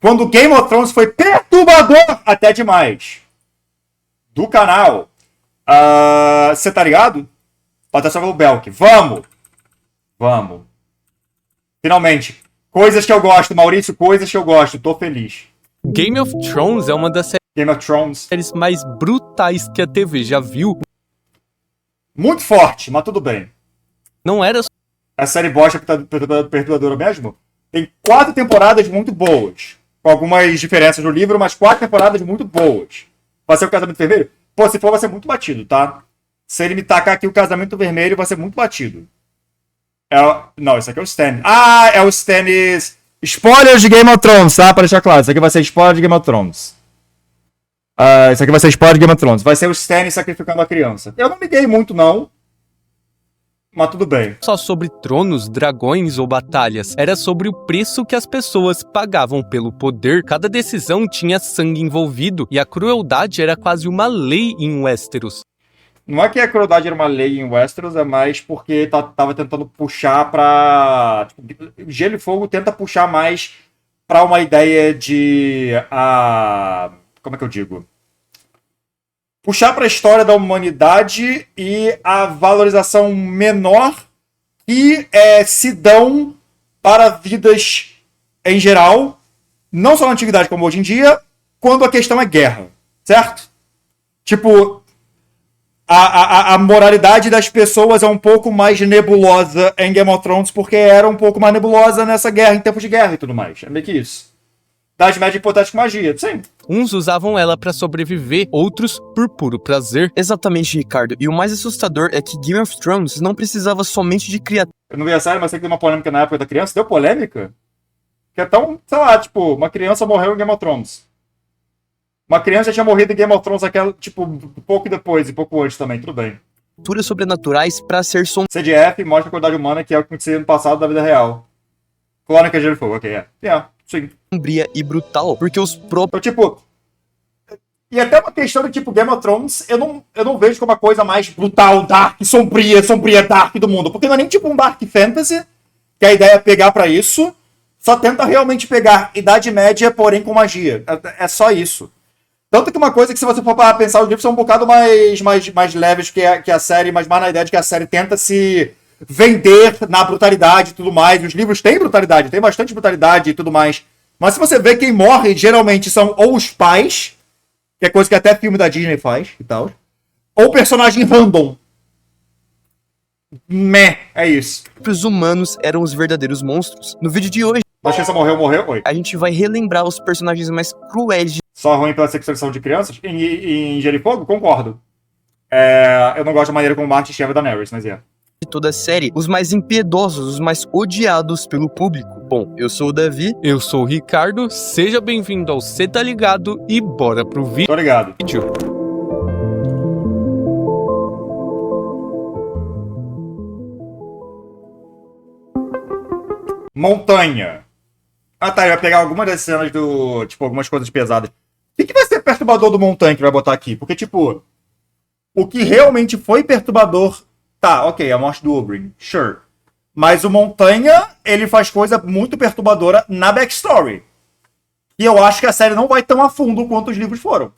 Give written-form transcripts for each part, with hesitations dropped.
Quando Game of Thrones foi perturbador até demais. Do canal. Você tá ligado? Patrocínio pelo Belk. Vamos! Vamos. Finalmente. Coisas que eu gosto, Maurício, coisas que eu gosto. Tô feliz. Game of Thrones é uma das Game of Thrones. séries mais brutais que a TV já viu. Muito forte, mas tudo bem. Não era A série bosta perturbadora mesmo. Tem 4 temporadas muito boas. Com algumas diferenças no livro, mas 4 temporadas muito boas. Vai ser o Casamento Vermelho? Pô, se for, vai ser muito batido, tá? Se ele me tacar aqui o Casamento Vermelho, vai ser muito batido. Não, esse aqui é o Stannis. É o Stannis. Spoilers de Game of Thrones, tá? Pra deixar claro. Isso aqui vai ser spoiler de Game of Thrones. Isso aqui vai ser spoiler de Game of Thrones. Vai ser o Stannis sacrificando a criança. Eu não liguei muito, não. Mas tudo bem. só sobre tronos, dragões ou batalhas. Era sobre o preço que as pessoas pagavam pelo poder. Cada decisão tinha sangue envolvido e a crueldade era quase uma lei em Westeros. Não é que a crueldade era uma lei em Westeros, é mais porque tava tentando puxar pra... Tipo, Gelo e Fogo tenta puxar mais pra uma ideia de... Como é que eu digo? Puxar pra história da humanidade e a valorização menor que se dão para vidas em geral, não só na antiguidade como hoje em dia, quando a questão é guerra, certo? Tipo... A moralidade das pessoas é um pouco mais nebulosa em Game of Thrones, porque era um pouco mais nebulosa nessa guerra, em tempos de guerra e tudo mais. É meio que isso. Idade Média hipotética magia, sim. Uns usavam ela pra sobreviver, outros por puro prazer. Exatamente, Ricardo. E o mais assustador é que Game of Thrones não precisava somente de criaturas. Eu não vi a série, mas sei que deu uma polêmica na época da criança. Deu polêmica? Que é tão, sei lá, tipo, uma criança morreu em Game of Thrones. Uma criança já tinha morrido em Game of Thrones, aquela, tipo, pouco depois e pouco antes também, tudo bem. Sobrenaturais para ser CDF mostra a qualidade humana, que é o que acontecia no passado da vida real. Crônica de Gelo e Fogo, ok, sim. sombria e brutal, porque os próprios... Então, tipo... E até uma questão de, tipo, Game of Thrones, eu não vejo como a coisa mais brutal, dark, sombria, dark do mundo. Porque não é nem, tipo, um dark fantasy, que a ideia é pegar pra isso, só tenta realmente pegar Idade Média, porém com magia. É só isso. Tanto que uma coisa que, se você for para pensar, os livros são um bocado mais leves que a série, mas mais na ideia de que a série tenta se vender na brutalidade e tudo mais. Os livros têm brutalidade, tem bastante brutalidade e tudo mais. Mas se você vê, quem morre geralmente são ou os pais, que é coisa que até filme da Disney faz e tal, ou personagem random. É isso. Os humanos eram os verdadeiros monstros. No vídeo de hoje, A criança morreu, oi. a gente vai relembrar os personagens mais cruéis de Só ruim pela sexualização de crianças? Em Gelo e Fogo? Concordo. Eu não gosto da maneira como o Martin chama da Daenerys, mas toda a série, os mais impiedosos, os mais odiados pelo público. Bom, eu sou o Davi. Eu sou o Ricardo, seja bem-vindo ao Cê Tá Ligado e bora pro Tô ligado. vídeo. Montanha. Tá, ele vai pegar algumas das cenas do... Tipo, algumas coisas pesadas. O que vai ser perturbador do Montanha que vai botar aqui? Porque, tipo... O que realmente foi perturbador... Tá, ok, a morte do Oberyn. Sure. Mas o Montanha, ele faz coisa muito perturbadora na backstory. E eu acho que a série não vai tão a fundo quanto os livros foram.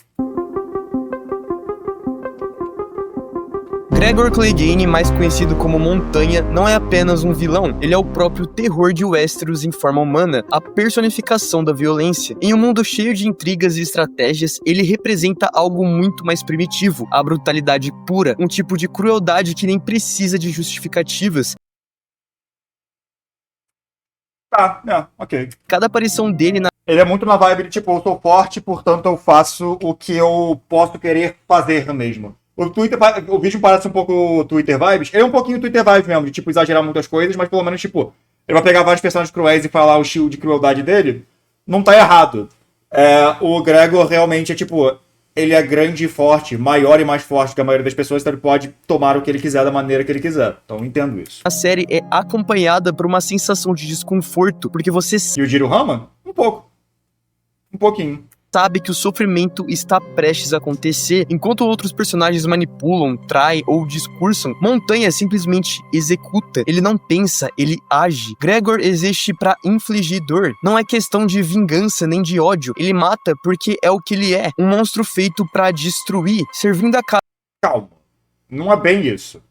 Gregor Clegane, mais conhecido como Montanha, não é apenas um vilão, ele é o próprio terror de Westeros em forma humana, a personificação da violência. Em um mundo cheio de intrigas e estratégias, ele representa algo muito mais primitivo, a brutalidade pura, um tipo de crueldade que nem precisa de justificativas. Tá, ok. Cada aparição dele na Ele é muito na vibe de, tipo, eu sou forte, portanto eu faço o que eu posso querer fazer mesmo. O vídeo parece um pouco Twitter vibes. Ele é um pouquinho Twitter vibes mesmo, de, tipo, exagerar muitas coisas, mas pelo menos, tipo, ele vai pegar vários personagens cruéis e falar o estilo de crueldade dele. Não tá errado. O Gregor realmente é, tipo, ele é grande e forte, maior e mais forte que a maioria das pessoas, então ele pode tomar o que ele quiser da maneira que ele quiser. Então eu entendo isso. A série é acompanhada por uma sensação de desconforto, porque você E o Jiro Rama? Um pouco. Um pouquinho. sabe que o sofrimento está prestes a acontecer. Enquanto outros personagens manipulam, traem ou discursam, Montanha simplesmente executa. Ele não pensa, ele age. Gregor existe para infligir dor. Não é questão de vingança nem de ódio. Ele mata porque é o que ele é. Um monstro feito para destruir, servindo a casa. Calma. Não é bem isso.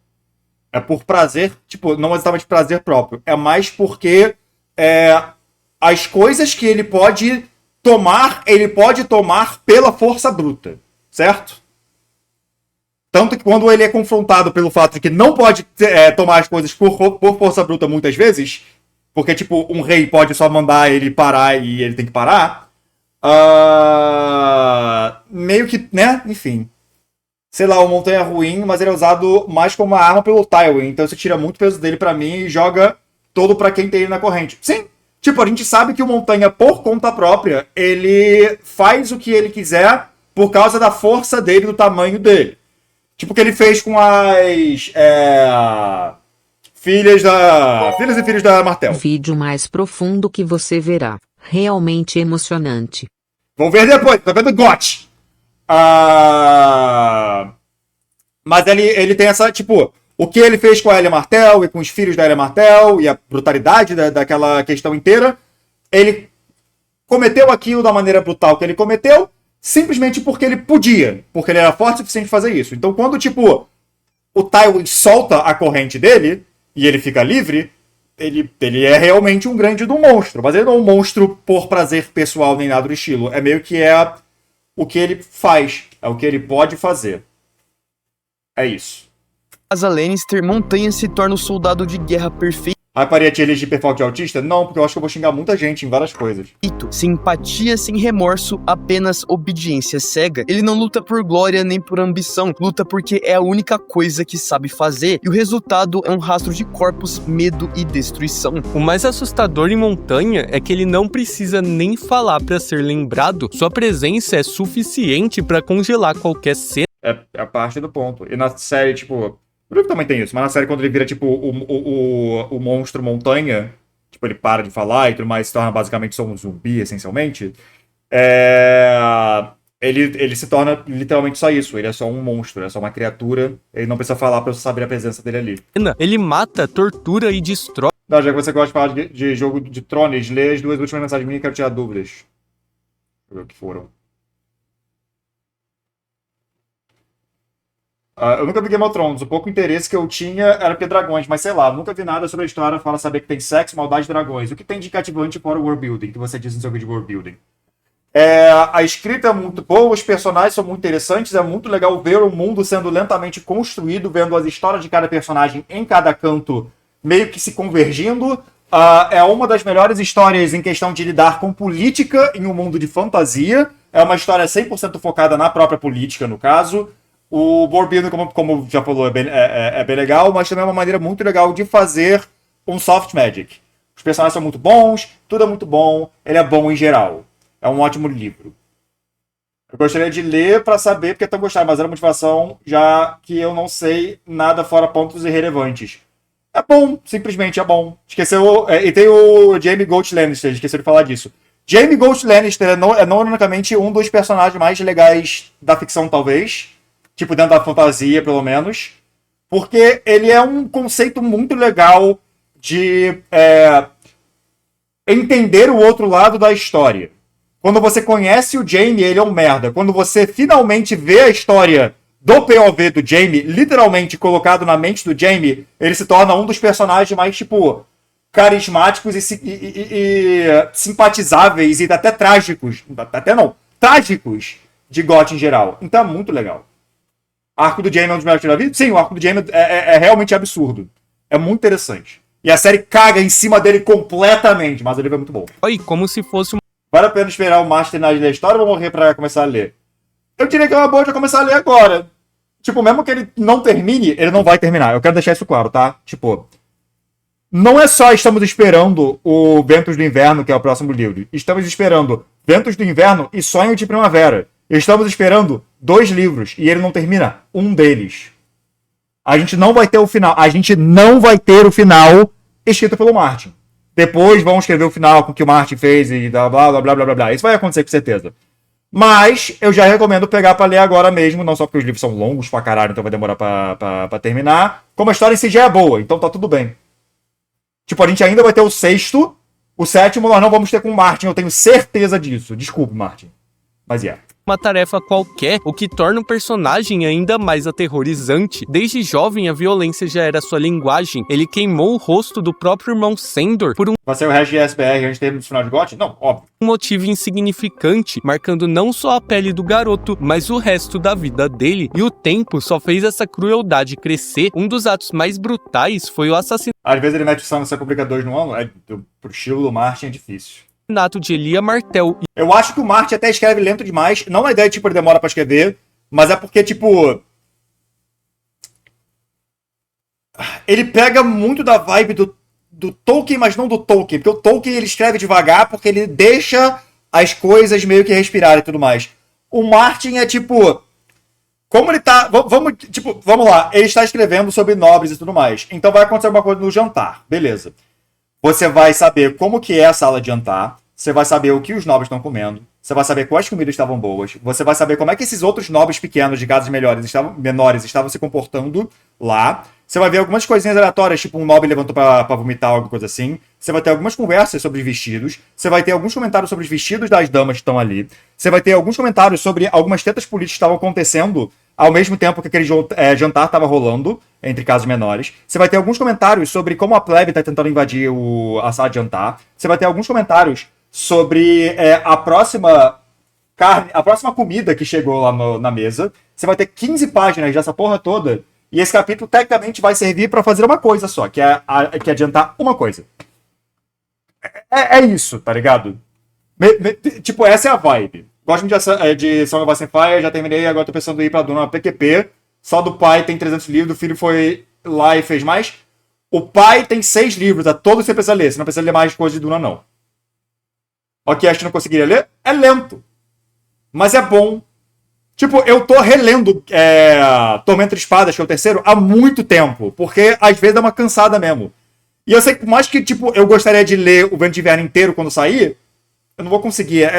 É por prazer, tipo, não exatamente prazer próprio. É mais porque as coisas que ele pode tomar pela força bruta. Certo? Tanto que quando ele é confrontado pelo fato de que não pode tomar as coisas por força bruta muitas vezes, porque, tipo, um rei pode só mandar ele parar e ele tem que parar, meio que, né, enfim. Sei lá, o Montanha é ruim, mas ele é usado mais como uma arma pelo Tywin, então você tira muito peso dele pra mim e joga todo pra quem tem ele na corrente. Sim, tipo, a gente sabe que o Montanha, por conta própria, ele faz o que ele quiser por causa da força dele, do tamanho dele. Tipo o que ele fez com as filhas e filhos da Martell. Vídeo mais profundo que você verá. Realmente emocionante. Vão ver depois, tá vendo GOT. Mas ele tem essa, tipo, o que ele fez com a Elia Martell e com os filhos da Elia Martell e a brutalidade daquela questão inteira, ele cometeu aquilo da maneira brutal que ele cometeu, simplesmente porque ele podia, porque ele era forte o suficiente para fazer isso. Então quando, tipo, o Tywin solta a corrente dele e ele fica livre, ele é realmente um grande do monstro, mas ele não é um monstro por prazer pessoal nem nada do estilo, é meio que o que ele faz, é o que ele pode fazer. É isso. Casa Lannister, Montanha se torna o soldado de guerra perfeito. Hyparia te elege hiperfoco de autista? Não, porque eu acho que eu vou xingar muita gente em várias coisas. Simpatia sem remorso, apenas obediência cega. Ele não luta por glória nem por ambição, luta porque é a única coisa que sabe fazer. E o resultado é um rastro de corpos, medo e destruição. O mais assustador em Montanha é que ele não precisa nem falar pra ser lembrado. Sua presença é suficiente pra congelar qualquer cena. É a parte do ponto. E na série, tipo... O livro também tem isso, mas na série quando ele vira, tipo, o monstro Montanha, tipo, ele para de falar e tudo mais, se torna basicamente só um zumbi, essencialmente, ele se torna literalmente só isso. Ele é só um monstro, é só uma criatura, ele não precisa falar pra você saber a presença dele ali. Ele mata, tortura e destrói. Não, já que você gosta de falar de Jogo de Tronos, lê as duas últimas mensagens minhas e quero tirar dúvidas. Deixa eu ver o que foram. Eu nunca vi Game of Thrones, o pouco interesse que eu tinha era porque dragões, mas sei lá, nunca vi nada sobre a história, fala saber que tem sexo, maldade e dragões. O que tem de cativante para o world building, que você diz no seu vídeo de world building? A escrita é muito boa, os personagens são muito interessantes, é muito legal ver o mundo sendo lentamente construído, vendo as histórias de cada personagem em cada canto meio que se convergindo. É uma das melhores histórias em questão de lidar com política em um mundo de fantasia. É uma história 100% focada na própria política, no caso. O world building, como já falou, é bem legal, mas também é uma maneira muito legal de fazer um soft magic. Os personagens são muito bons, tudo é muito bom, ele é bom em geral. É um ótimo livro. Eu gostaria de ler para saber porque é tão gostado, mas era motivação, já que eu não sei nada fora pontos irrelevantes. É bom, simplesmente é bom. Esqueceu. E tem o Jaime Ghost Lannister, esqueceu de falar disso. Jaime Ghost Lannister é não unicamente um dos personagens mais legais da ficção, talvez. Tipo, dentro da fantasia, pelo menos. Porque ele é um conceito muito legal de entender o outro lado da história. Quando você conhece o Jaime, ele é um merda. Quando você finalmente vê a história do POV do Jaime, literalmente colocado na mente do Jaime, ele se torna um dos personagens mais, tipo, carismáticos e simpatizáveis e até trágicos. Até não, trágicos de GOT em geral. Então é muito legal. Arco do Jaime é um dos melhores da vida? Sim, o arco do Jaime é realmente absurdo. É muito interessante. E a série caga em cima dele completamente, mas o livro é muito bom. Oi, como se fosse Vale a pena esperar o Master terminar de ler a história ou vou morrer pra começar a ler? Eu diria que é uma boa de começar a ler agora. Tipo, mesmo que ele não termine, ele não vai terminar. Eu quero deixar isso claro, tá? Tipo, não é só estamos esperando o Ventos do Inverno, que é o próximo livro. Estamos esperando Ventos do Inverno e Sonho de Primavera. Estamos esperando 2 livros e ele não termina um deles. A gente não vai ter o final. A gente não vai ter o final escrito pelo Martin. Depois vão escrever o final com o que o Martin fez e blá blá blá blá blá blá. Isso vai acontecer com certeza. Mas eu já recomendo pegar pra ler agora mesmo, não só porque os livros são longos pra caralho, então vai demorar pra terminar, como a história em si já é boa, então tá tudo bem. Tipo, a gente ainda vai ter o sexto, o sétimo nós não vamos ter com o Martin, eu tenho certeza disso. Desculpe, Martin. Mas uma tarefa qualquer, o que torna o personagem ainda mais aterrorizante. Desde jovem, a violência já era sua linguagem. Ele queimou o rosto do próprio irmão Sandor por um vai ser o resto de SBR antes de termos no final de GOT? Não, óbvio. motivo insignificante, marcando não só a pele do garoto, mas o resto da vida dele. E o tempo só fez essa crueldade crescer. Um dos atos mais brutais foi o assassinato Às vezes ele mete o sangue, você publica 2 no ano, pro estilo do Martin é difícil. de Elia Martell. Eu acho que o Martin até escreve lento demais. Não é ideia de, tipo, ele demora pra escrever. Mas é porque, tipo... ele pega muito da vibe do Tolkien, mas não do Tolkien. Porque o Tolkien, ele escreve devagar porque ele deixa as coisas meio que respirar e tudo mais. O Martin é, tipo... como ele tá... vamos lá. Ele está escrevendo sobre nobres e tudo mais. Então vai acontecer alguma coisa no jantar. Beleza. Você vai saber como que é a sala de jantar, você vai saber o que os nobres estão comendo, você vai saber quais comidas estavam boas, você vai saber como é que esses outros nobres pequenos de casas menores estavam se comportando lá, você vai ver algumas coisinhas aleatórias, tipo um nobre levantou pra vomitar, alguma coisa assim, você vai ter algumas conversas sobre os vestidos, você vai ter alguns comentários sobre os vestidos das damas que estão ali, você vai ter alguns comentários sobre algumas tretas políticas que estavam acontecendo ao mesmo tempo que aquele jantar estava rolando entre casas menores. Você vai ter alguns comentários sobre como a plebe está tentando invadir a sala de jantar. Você vai ter alguns comentários sobre a próxima comida que chegou lá na mesa. Você vai ter 15 páginas dessa porra toda. E esse capítulo, tecnicamente, vai servir para fazer uma coisa só, que é adiantar uma coisa. É isso, tá ligado? Tipo, essa é a vibe. Gosto de Song of Ice and Fire, já terminei, agora tô pensando em ir pra Duna PQP. Só do pai tem 300 livros, do filho foi lá e fez mais. O pai tem 6 livros, é todo que você precisa ler. Você não precisa ler mais coisa de Duna, não. Ok, acho que não conseguiria ler. É lento. Mas é bom. Tipo, eu tô relendo Tormento de Espadas, que é o terceiro, há muito tempo. Porque às vezes dá uma cansada mesmo. E eu sei que por mais que, tipo, eu gostaria de ler o Vento de Inverno inteiro quando sair, eu não vou conseguir.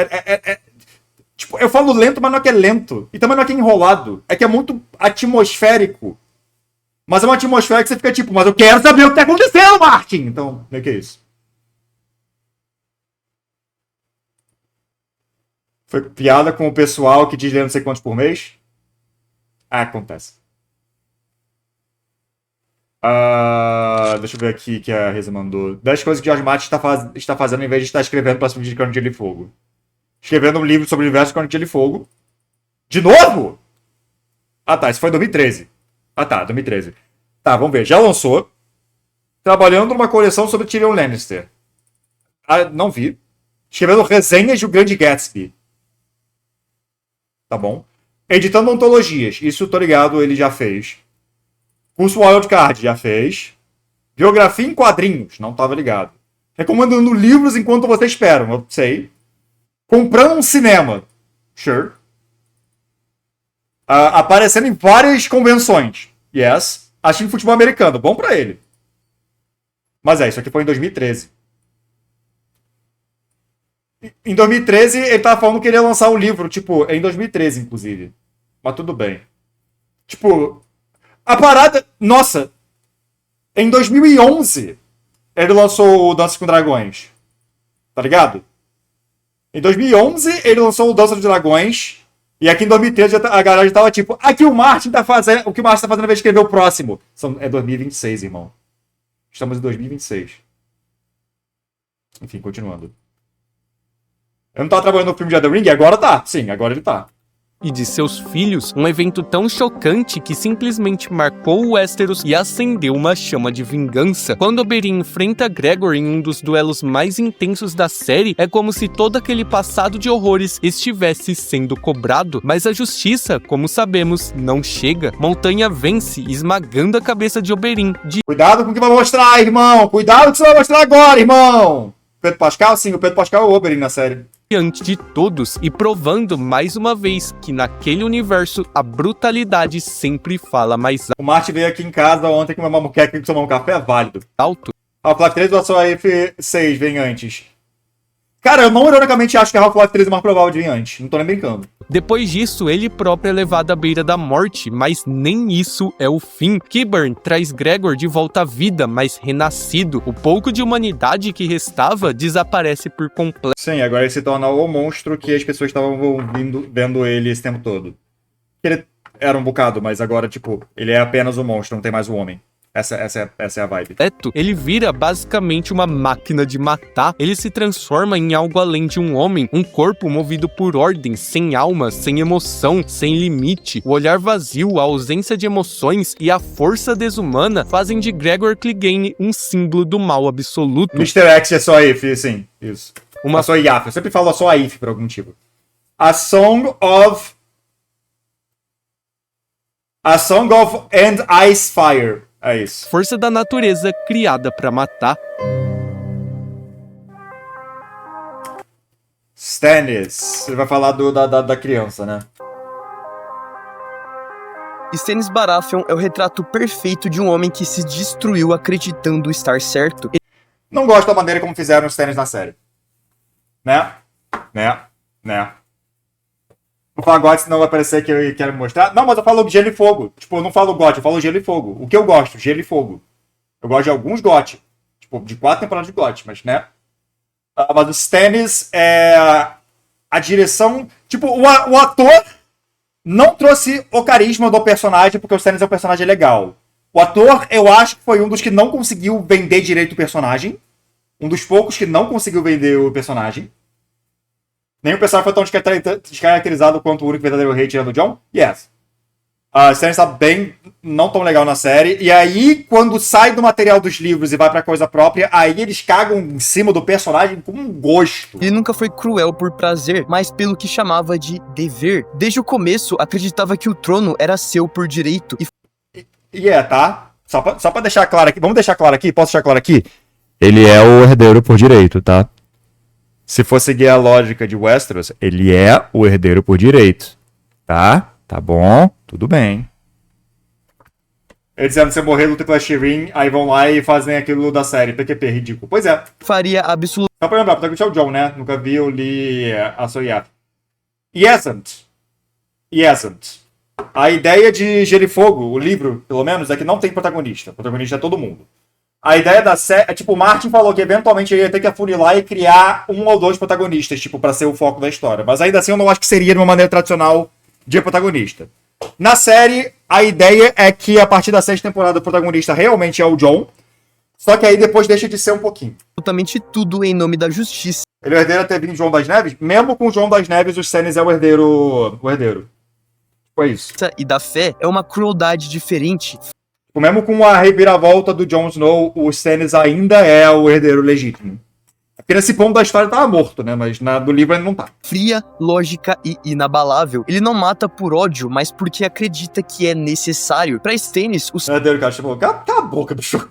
Tipo, eu falo lento, mas não é que é lento. E também não é que é enrolado. É que é muito atmosférico. Mas é uma atmosfera que você fica tipo, mas eu quero saber o que tá acontecendo, Martin! Então, meio que é isso. Foi piada com o pessoal que diz ler não sei quantos por mês? Acontece. Deixa eu ver aqui que a Reza mandou. 10 coisas que o George Martin está fazendo em vez de estar escrevendo para de Crônica de Gelo e Fogo. Escrevendo um livro sobre o universo de Crônica de Gelo e Fogo. De novo? Ah tá, isso foi em 2013. Ah tá, 2013. Tá, vamos ver. Já lançou. Trabalhando numa coleção sobre Tyrion Lannister. Não vi. Escrevendo resenhas de O Grande Gatsby. Tá bom. Editando ontologias. Isso, tô ligado, ele já fez. Curso Wildcard, já fez. Biografia em quadrinhos, não tava ligado. Recomendando livros enquanto você espera, eu sei. Comprando um cinema. Sure. Aparecendo em várias convenções. Yes. Assistindo futebol americano. Bom pra ele. Mas isso aqui foi em 2013. Em 2013, ele tava falando que ele ia lançar um livro, tipo, em 2013, inclusive. Mas tudo bem. Tipo, a parada... Nossa! Em 2011, ele lançou o Dança com Dragões. Tá ligado? Em 2011, ele lançou o Dança dos Dragões. E aqui em 2013, a galera já tava tipo... Aqui o Martin tá fazendo... O que o Martin tá fazendo vai escrever o próximo. É 2026, irmão. Estamos em 2026. Enfim, continuando. Eu não tava trabalhando no filme de The Ring, e agora tá. Sim, agora ele tá. E de seus filhos, um evento tão chocante que simplesmente marcou o Westeros e acendeu uma chama de vingança. Quando Oberyn enfrenta Gregor em um dos duelos mais intensos da série, é como se todo aquele passado de horrores estivesse sendo cobrado, mas a justiça, como sabemos, não chega. Montanha vence, esmagando a cabeça de Oberyn. Cuidado com o que vai mostrar, irmão! Cuidado com o que você vai mostrar agora, irmão! Pedro Pascal? Sim, o Pedro Pascal é o Oberyn na série. Diante de todos e provando mais uma vez que naquele universo a brutalidade sempre fala mais O Martin veio aqui em casa ontem com uma moqueca que tomar um café válido. alto. A placa 3 do sua F6 vem antes. Cara, eu não ironicamente acho que a Half-Life 3 é mais provável de vir antes. Não tô nem brincando. Depois disso, ele próprio é levado à beira da morte, mas nem isso é o fim. Qyburn traz Gregor de volta à vida, mas renascido. O pouco de humanidade que restava desaparece por completo. Sim, agora ele se torna o monstro que as pessoas estavam vendo ele esse tempo todo. Ele era um bocado, mas agora, tipo, ele é apenas o monstro, não tem mais o homem. Essa é a vibe. Ele vira basicamente uma máquina de matar. Ele se transforma em algo além de um homem, um corpo movido por ordem, sem alma, sem emoção, sem limite. O olhar vazio, a ausência de emoções e a força desumana fazem de Gregor Clegane um símbolo do mal absoluto. Mr. X é só if, sim, isso. É só Yaf, eu sempre falo só a if por algum motivo. A Song of End Ice Fire. É isso. Força da natureza criada pra matar. Stannis. Você vai falar da criança, né? Stannis Baratheon é o retrato perfeito de um homem que se destruiu acreditando estar certo. Não gosto da maneira como fizeram os Stannis na série. Né? Não falo God, senão vai parecer que eu quero mostrar. Não, mas eu falo gelo e fogo. Tipo, eu não falo God, eu falo gelo e fogo. O que eu gosto? Gelo e fogo. Eu gosto de alguns GOT. Tipo, de 4 temporadas de GOT, mas, né? Mas o Stannis é... A direção... Tipo, o ator não trouxe o carisma do personagem, porque o Stannis é um personagem legal. O ator, eu acho que foi um dos que não conseguiu vender direito o personagem. Um dos poucos que não conseguiu vender o personagem. Nem o personagem foi tão descaracterizado quanto o único verdadeiro rei tirando o Jon? Yes. A Stannis tá bem, não tão legal na série. E aí, quando sai do material dos livros e vai pra coisa própria, aí eles cagam em cima do personagem com um gosto. Ele nunca foi cruel por prazer, mas pelo que chamava de dever. Desde o começo, acreditava que o trono era seu por direito. Tá? Só pra deixar claro aqui. Vamos deixar claro aqui? Posso deixar claro aqui? Ele é o herdeiro por direito, tá? Se for seguir a lógica de Westeros, ele é o herdeiro por direito. Tá? Tá bom? Tudo bem. Eles dizendo que você morrer, luta pela Shireen, aí vão lá e fazem aquilo da série. PQP, ridículo. Pois é. Faria absolutamente... Só pra lembrar, o protagonista é o Jon, né? Nunca vi, eu li a Soyaf. Yesant. A ideia de Gelo e Fogo, o livro, pelo menos, é que não tem protagonista. O protagonista é todo mundo. A ideia da série... Tipo, o Martin falou que eventualmente ele ia ter que afunilar e criar um ou dois protagonistas, tipo, pra ser o foco da história. Mas ainda assim eu não acho que seria de uma maneira tradicional de protagonista. Na série, a ideia é que a partir da sexta temporada o protagonista realmente é o Jon. Só que aí depois deixa de ser um pouquinho. Tudo em nome da justiça. Ele é o herdeiro até vir João das Neves. Mesmo com o João das Neves, o Stannis é o herdeiro. Foi isso. E da fé é uma crueldade diferente. Mesmo com a reviravolta do Jon Snow, o Stannis ainda é o herdeiro legítimo. Porque nesse ponto da história tava morto, né? Mas do livro ele não tá. Fria, lógica e inabalável. Ele não mata por ódio, mas porque acredita que é necessário. Pra Stannis, o Herdeiro, cara, tipo, cala a boca, bicho.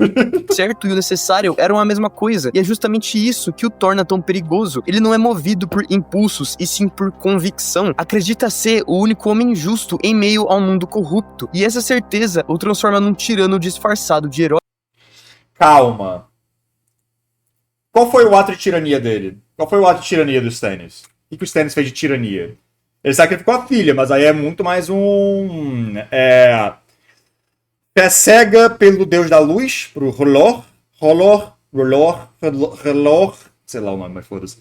certo e o necessário eram a mesma coisa. E é justamente isso que o torna tão perigoso. Ele não é movido por impulsos, e sim por convicção. Acredita ser o único homem justo em meio a um mundo corrupto. E essa certeza o transforma num tirano disfarçado de herói. Calma. Qual foi o ato de tirania dele? Qual foi o ato de tirania do Stannis? O que o Stannis fez de tirania? Ele sacrificou a filha, mas aí é muito mais um... Fé cega pelo Deus da Luz, pro R'hllor, sei lá o nome, mas foda-se.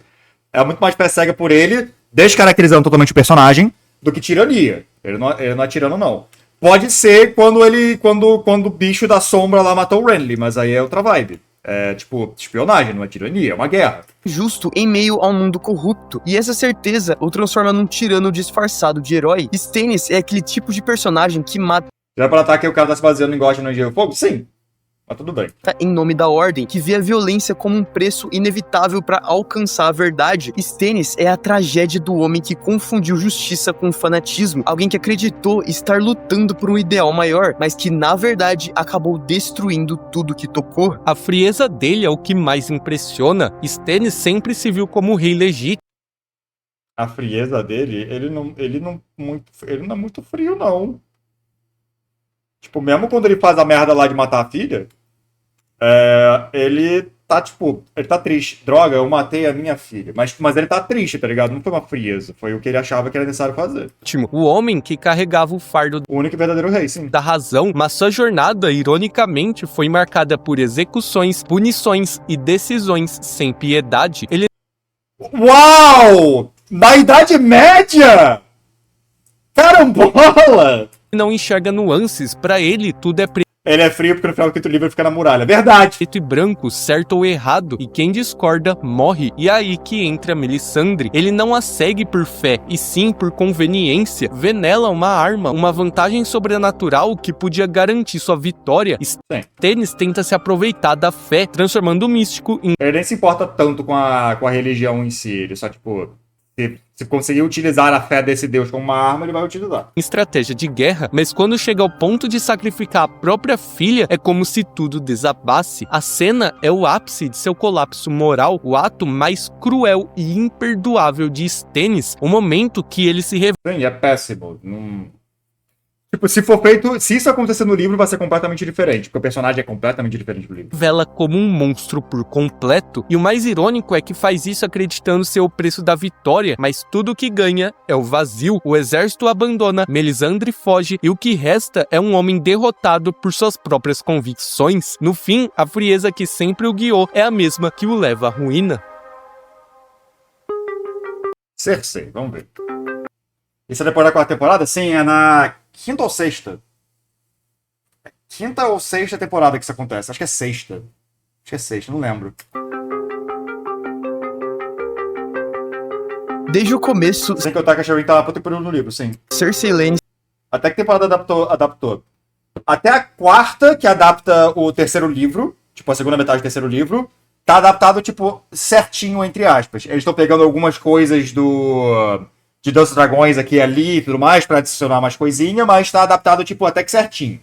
É muito mais fé cega por ele, descaracterizando totalmente o personagem, do que tirania. Ele não é tirano, não. Pode ser quando o bicho da sombra lá matou o Renly, mas aí é outra vibe. É tipo espionagem, não é tirania, é uma guerra. Justo em meio a um mundo corrupto. E essa certeza o transforma num tirano disfarçado de herói. Stannis é aquele tipo de personagem que mata Já para ataque o cara tá se baseando em God no Gelo e Fogo? Sim. Mas tudo bem. em nome da ordem, que vê a violência como um preço inevitável para alcançar a verdade. Stannis é a tragédia do homem que confundiu justiça com fanatismo, alguém que acreditou estar lutando por um ideal maior, mas que na verdade acabou destruindo tudo que tocou. A frieza dele é o que mais impressiona. Stannis sempre se viu como o rei legítimo. A frieza dele, ele não é muito frio, não. Tipo, mesmo quando ele faz a merda lá de matar a filha, ele tá, tipo, ele tá triste. Droga, eu matei a minha filha. Mas ele tá triste, tá ligado? Não foi uma frieza. Foi o que ele achava que era necessário fazer. O homem que carregava o fardo O único e verdadeiro rei, sim. da razão, mas sua jornada, ironicamente, foi marcada por execuções, punições e decisões sem piedade. Ele Uau! Na Idade Média! Carambola! não enxerga nuances, pra ele tudo é preto Ele é frio porque no final do quinto livro ele fica na muralha. Verdade! e branco, certo ou errado, e quem discorda morre. E é aí que entra Melisandre. Ele não a segue por fé, e sim por conveniência. Vê nela uma arma, uma vantagem sobrenatural que podia garantir sua vitória. Stannis tenta se aproveitar da fé, transformando o místico em Ele nem se importa tanto com a religião em si. Ele só, tipo, se conseguir utilizar a fé desse deus como uma arma, ele vai utilizar. estratégia de guerra, mas quando chega ao ponto de sacrificar a própria filha, é como se tudo desabasse. A cena é o ápice de seu colapso moral, o ato mais cruel e imperdoável de Stannis, o momento que ele se Sim, é péssimo. Tipo, se isso acontecer no livro, vai ser completamente diferente, porque o personagem é completamente diferente do livro. revela como um monstro por completo, e o mais irônico é que faz isso acreditando ser o preço da vitória, mas tudo que ganha é o vazio. O exército abandona, Melisandre foge, e o que resta é um homem derrotado por suas próprias convicções. No fim, a frieza que sempre o guiou é a mesma que o leva à ruína. Cersei, vamos ver. Isso é depois da quarta temporada? Sim, é na quinta ou sexta? Quinta ou sexta temporada que isso acontece? Acho que é sexta. Acho que é sexta, não lembro. Desde o começo, Sem contar que a Shireen tá lá pro período no livro, sim. Cersei Lannister Até que temporada adaptou? Até a quarta, que adapta o terceiro livro, tipo, a segunda metade do terceiro livro, tá adaptado, tipo, certinho, entre aspas. Eles estão pegando algumas coisas de Dança dos Dragões aqui e ali e tudo mais, pra adicionar mais coisinha, mas tá adaptado, tipo, até que certinho.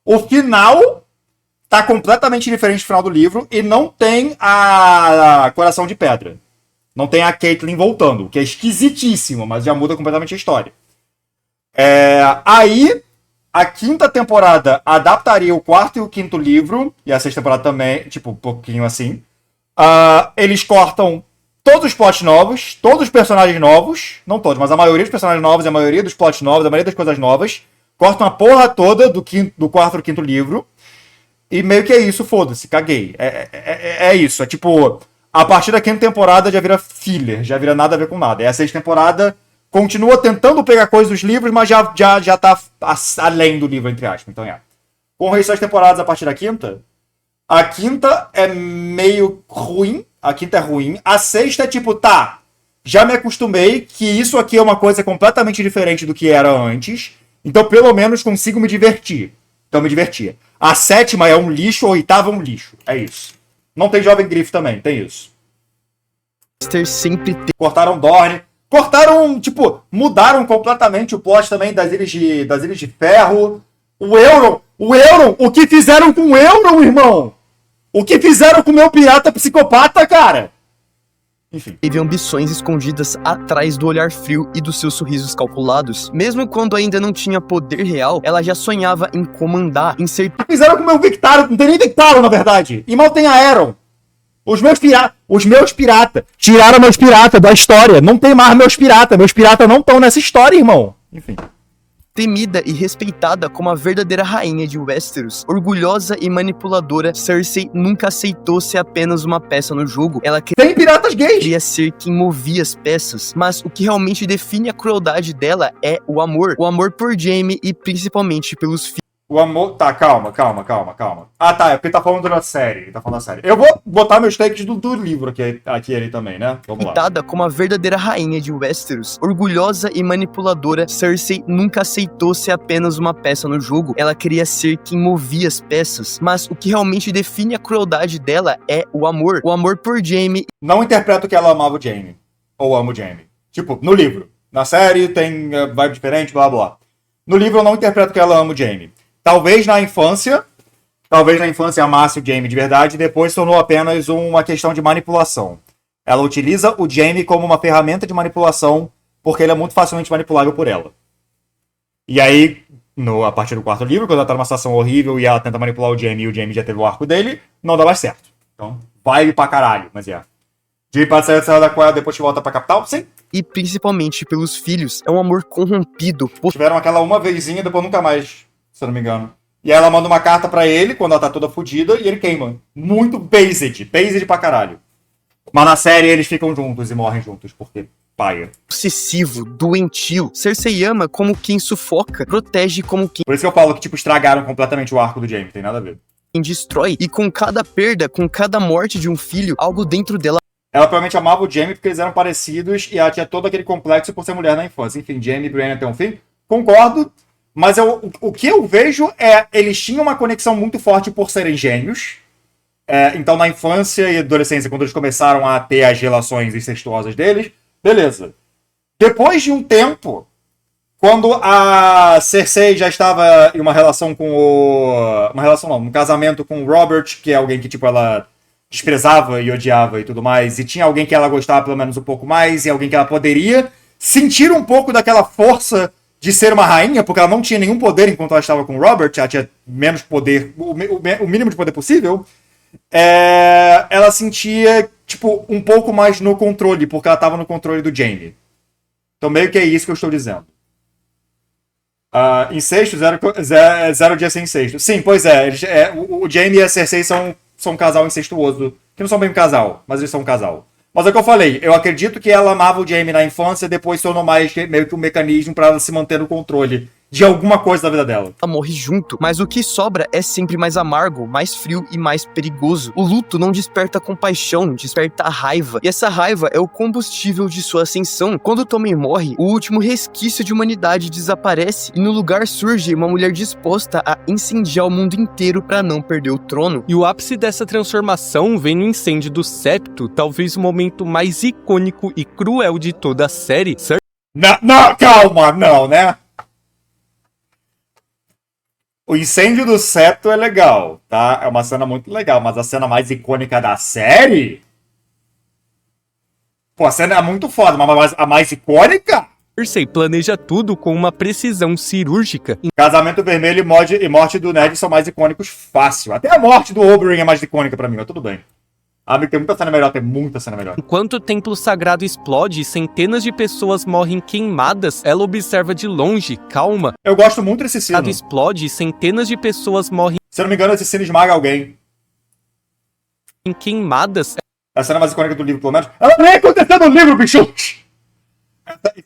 O final tá completamente diferente do final do livro e não tem a Coração de Pedra. Não tem a Catelyn voltando, o que é esquisitíssimo, mas já muda completamente a história. Aí, a quinta temporada adaptaria o quarto e o quinto livro, e a sexta temporada também, tipo, um pouquinho assim. Eles cortam todos os plots novos, todos os personagens novos, não todos, mas a maioria dos personagens novos, a maioria dos plots novos, a maioria das coisas novas, cortam a porra toda do quarto e do quinto livro, e meio que é isso, foda-se, caguei. É isso, é tipo, a partir da quinta temporada já vira filler, já vira nada a ver com nada. E a sexta temporada continua tentando pegar coisas dos livros, mas já tá além do livro, entre aspas. Então, com relação às temporadas a partir da quinta, a quinta é meio ruim. A quinta é ruim. A sexta é tipo, tá, já me acostumei que isso aqui é uma coisa completamente diferente do que era antes. Então, pelo menos, consigo me divertir. Então, me divertia. A sétima é um lixo, a oitava é um lixo. É isso. Não tem Jovem Grife também, tem isso. sempre teve Cortaram Dorne. Cortaram, tipo, mudaram completamente o plot também das Ilhas de Ferro. O Euron, o que fizeram com o Euron, irmão? O que fizeram com o meu pirata psicopata, cara? Enfim. ambições escondidas atrás do olhar frio e dos seus sorrisos calculados. Mesmo quando ainda não tinha poder real, ela já sonhava em comandar, em ser Fizeram com o meu Victaro, não tem nem Victaro, na verdade. E mal tem Aeron. Os meus pirata. Tiraram meus pirata da história. Não tem mais meus pirata. Meus pirata não estão nessa história, irmão. Enfim. temida e respeitada como a verdadeira rainha de Westeros. Orgulhosa e manipuladora, Cersei nunca aceitou ser apenas uma peça no jogo. Ela Tem piratas gays. queria ser quem movia as peças, mas o que realmente define a crueldade dela é o amor. O amor por Jaime e principalmente pelos filhos. O amor... Tá, calma. Ah, tá, é porque tá falando da série. Eu vou botar meus takes do livro aqui ele também, né? Vamos lá. Pintada como a verdadeira rainha de Westeros. Orgulhosa e manipuladora, Cersei nunca aceitou ser apenas uma peça no jogo. Ela queria ser quem movia as peças, mas o que realmente define a crueldade dela é o amor. O amor por Jaime. Não interpreto que ela amava o Jaime. Ou ama o Jaime. Tipo, no livro. Na série tem vibe diferente, blá blá. No livro eu não interpreto que ela ama o Jaime. Talvez na infância amasse o Jaime de verdade e depois tornou apenas uma questão de manipulação. Ela utiliza o Jaime como uma ferramenta de manipulação porque ele é muito facilmente manipulável por ela. E aí, a partir do quarto livro, quando ela tá numa situação horrível e ela tenta manipular o Jaime e o Jaime já teve o arco dele, não dá mais certo. Então, vai pra caralho, mas é. Jamie pode sair da Coel depois que volta pra capital? Sim. E principalmente pelos filhos, é um amor corrompido. Tiveram aquela uma vezinha, depois nunca mais, se eu não me engano. E aí ela manda uma carta pra ele, quando ela tá toda fodida, e ele queima. Muito based pra caralho. Mas na série eles ficam juntos e morrem juntos, porque paia. Possessivo, doentio. Cersei ama como quem sufoca, protege como quem Por isso que eu falo que, tipo, estragaram completamente o arco do Jaime, tem nada a ver. destrói. E com cada perda, com cada morte de um filho, algo dentro dela Ela provavelmente amava o Jaime porque eles eram parecidos e ela tinha todo aquele complexo por ser mulher na infância. Enfim, Jaime e Brienne têm um filho. Concordo, mas o que eu vejo é eles tinham uma conexão muito forte por serem gêmeos. Então, na infância e adolescência, quando eles começaram a ter as relações incestuosas deles, beleza. Depois de um tempo, quando a Cersei já estava em uma relação com o... Uma relação não, um casamento com o Robert, que é alguém que, tipo, ela desprezava e odiava e tudo mais, e tinha alguém que ela gostava pelo menos um pouco mais, e alguém que ela poderia sentir um pouco daquela força de ser uma rainha, porque ela não tinha nenhum poder enquanto ela estava com o Robert, ela tinha menos poder, o mínimo de poder possível, ela sentia, tipo, um pouco mais no controle, porque ela estava no controle do Jaime. Então meio que é isso que eu estou dizendo. Incesto, zero dia sem incesto. Sim, pois é, o Jaime e a Cersei são um casal incestuoso, que não são bem um casal, mas eles são um casal. Mas é o que eu falei, eu acredito que ela amava o Jaime na infância e depois tornou mais meio que um mecanismo para ela se manter no controle de alguma coisa da vida dela. morre junto, mas o que sobra é sempre mais amargo, mais frio e mais perigoso. O luto não desperta compaixão, desperta raiva, e essa raiva é o combustível de sua ascensão. Quando Tommen morre, o último resquício de humanidade desaparece, e no lugar surge uma mulher disposta a incendiar o mundo inteiro para não perder o trono. E o ápice dessa transformação vem no incêndio do septo, talvez o momento mais icônico e cruel de toda a série. Não, calma, não, né? O incêndio do septo é legal, tá? É uma cena muito legal, mas a cena mais icônica da série? Pô, a cena é muito foda, mas a mais icônica? Cersei planeja tudo com uma precisão cirúrgica. Casamento Vermelho e morte do Ned são mais icônicos fácil. Até a morte do Oberyn é mais icônica pra mim, mas tudo bem. Amigo, tem muita cena melhor. Enquanto o templo sagrado explode e centenas de pessoas morrem queimadas, ela observa de longe, calma. Eu gosto muito desse sino. Explode e centenas de pessoas morrem Se eu não me engano, esse sino esmaga alguém. queimadas. A cena mais icônica do livro, pelo menos. Ela nem aconteceu no livro, bicho!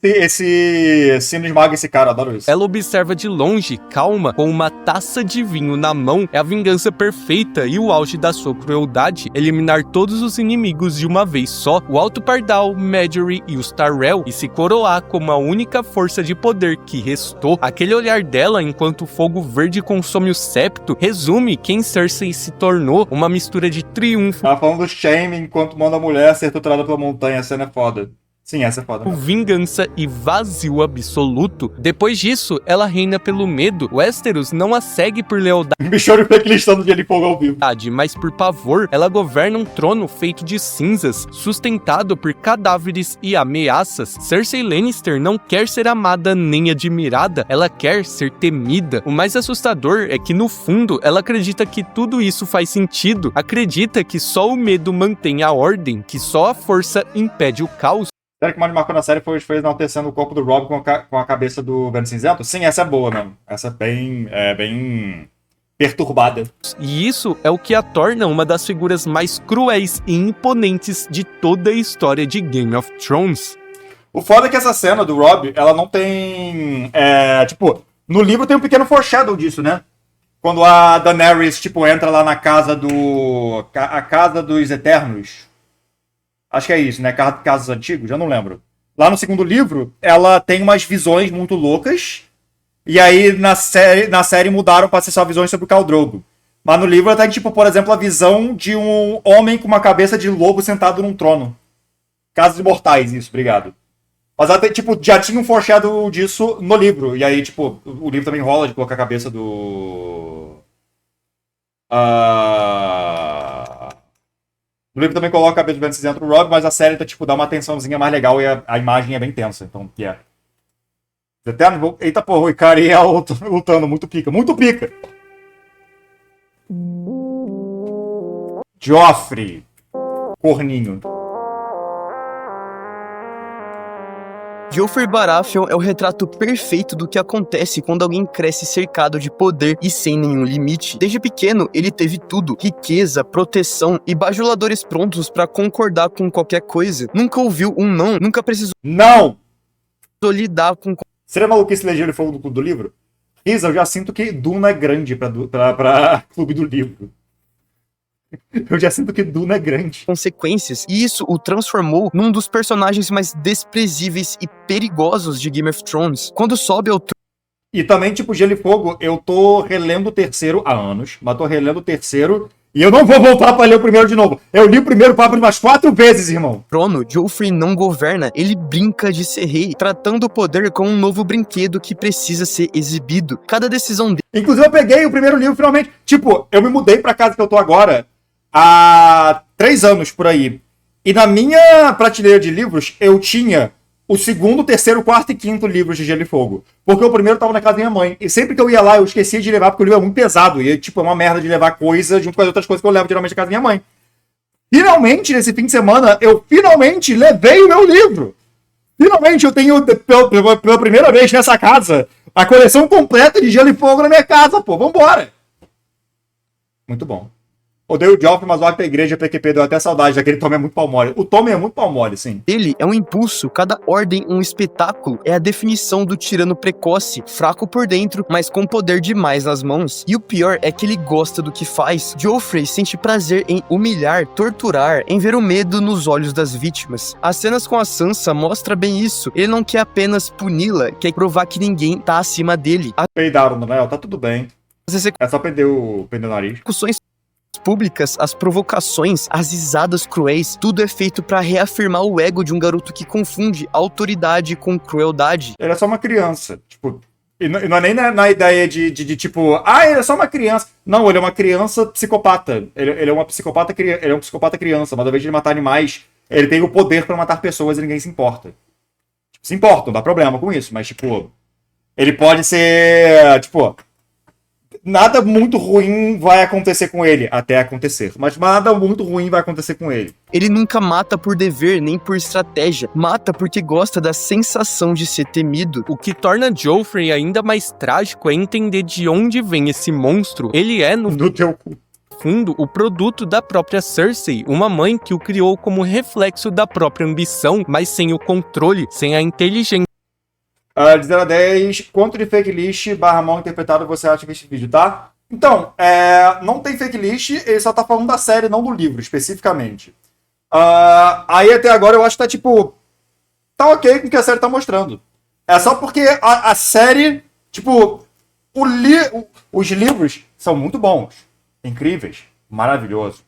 Esse sino esmaga esse cara, eu adoro isso. Ela observa de longe, calma, com uma taça de vinho na mão. É a vingança perfeita e o auge da sua crueldade. Eliminar todos os inimigos de uma vez só, o Alto Pardal, Margaery e os Tyrell, e se coroar como a única força de poder que restou. Aquele olhar dela enquanto o fogo verde consome o septo resume quem Cersei se tornou, uma mistura de triunfo. Ela falando do Shaime enquanto manda a mulher ser torturada pela montanha, a cena é foda. Sim, essa é foda mesmo. Vingança e vazio absoluto. Depois disso, ela reina pelo medo. Westeros não a segue por lealdade, Bichoro listando de ele fogo ao vivo. mas por pavor. Ela governa um trono feito de cinzas, sustentado por cadáveres e ameaças. Cersei Lannister não quer ser amada nem admirada, ela quer ser temida. O mais assustador é que, no fundo, ela acredita que tudo isso faz sentido. Acredita que só o medo mantém a ordem, que só a força impede o caos. Será que o que mais me marcou na série foi enaltecendo o corpo do Robb com a cabeça do Verme Cinzento? Sim, essa é boa mesmo. Essa é bem perturbada. E isso é o que a torna uma das figuras mais cruéis e imponentes de toda a história de Game of Thrones. O foda é que essa cena do Robb, ela não tem... no livro tem um pequeno foreshadow disso, né? Quando a Daenerys, entra lá na casa a Casa dos Eternos. Acho que é isso, né? Casos antigos, já não lembro. Lá no segundo livro, ela tem umas visões muito loucas. E aí, na série mudaram pra ser só visões sobre o Khal Drogo. Mas no livro ela tem, por exemplo, a visão de um homem com uma cabeça de lobo sentado num trono. Casos Imortais, isso, obrigado. Mas ela tem, já tinha um foreshadow disso no livro. E aí, o livro também rola de colocar a cabeça do... No livro também coloca a cabeça do Verme Cinzento do Robb, mas a série dá uma tensãozinha mais legal e a imagem é bem tensa. Então, Eterno, eita porra, o Ikari lutando, muito pica, muito pica! Joffrey. Corninho. Joffrey Baratheon é o retrato perfeito do que acontece quando alguém cresce cercado de poder e sem nenhum limite. Desde pequeno, ele teve tudo: riqueza, proteção e bajuladores prontos pra concordar com qualquer coisa. Nunca ouviu um não, nunca precisou Não! lidar com Seria maluquice ler Gelo e Fogo do Clube do Livro? Isa, eu já sinto que Duna é grande pra Clube do Livro. Eu já sinto que Duna é grande. consequências, e isso o transformou num dos personagens mais desprezíveis e perigosos de Game of Thrones. Quando sobe ao E também, tipo, Gelo e Fogo, eu tô relendo o terceiro há anos, mas tô relendo o terceiro e eu não vou voltar pra ler o primeiro de novo. Eu li o primeiro papo umas 4 vezes, irmão. trono, Joffrey não governa, ele brinca de ser rei, tratando o poder como um novo brinquedo que precisa ser exibido. Cada decisão Inclusive, eu peguei o primeiro livro finalmente. Tipo, eu me mudei pra casa que eu tô agora há 3 anos por aí. E na minha prateleira de livros, eu tinha o segundo, terceiro, quarto e quinto livros de Gelo e Fogo. Porque o primeiro tava na casa da minha mãe. E sempre que eu ia lá, eu esquecia de levar, porque o livro é muito pesado. E, tipo, é uma merda de levar coisa junto com as outras coisas que eu levo geralmente na casa da minha mãe. Finalmente, nesse fim de semana, eu finalmente levei o meu livro. Finalmente, eu tenho, pela primeira vez nessa casa, a coleção completa de Gelo e Fogo na minha casa, pô. Vambora. Muito bom. Odeio o Joffrey, mas olha pra igreja PQP, deu até saudade daquele Tommy é muito pau mole. O Tommy é muito pau mole, sim. dele é um impulso, cada ordem um espetáculo, é a definição do tirano precoce, fraco por dentro, mas com poder demais nas mãos. E o pior é que ele gosta do que faz. Joffrey sente prazer em humilhar, torturar, em ver o medo nos olhos das vítimas. As cenas com a Sansa mostram bem isso. Ele não quer apenas puni-la, quer provar que ninguém tá acima dele. Peidaram no Noel, tá tudo bem. As É só perder o nariz. execuções públicas, as provocações, as risadas cruéis, tudo é feito pra reafirmar o ego de um garoto que confunde autoridade com crueldade. Ele é só uma criança. Tipo, e não é nem na ideia de tipo, ele é só uma criança. Não, ele é uma criança psicopata. Ele é uma psicopata, ele é um psicopata criança, mas ao invés de ele matar animais, ele tem o poder pra matar pessoas e ninguém se importa. Tipo, se importa, não dá problema com isso, mas tipo, ele pode ser, tipo, nada muito ruim vai acontecer com ele, até acontecer. Mas nada muito ruim vai acontecer com ele. Ele nunca mata por dever nem por estratégia, mata porque gosta da sensação de ser temido. O que torna Joffrey ainda mais trágico é entender de onde vem esse monstro. Ele é, no No teu cu. fundo, o produto da própria Cersei, uma mãe que o criou como reflexo da própria ambição, mas sem o controle, sem a inteligência. De 0 a 10, quanto de fake list barra mal interpretado você acha que este vídeo, tá? Então, não tem fake list, ele só tá falando da série, não do livro, especificamente. Aí até agora eu acho que tá tipo, tá ok com o que a série tá mostrando. É só porque a série, tipo, os livros são muito bons, incríveis, maravilhosos.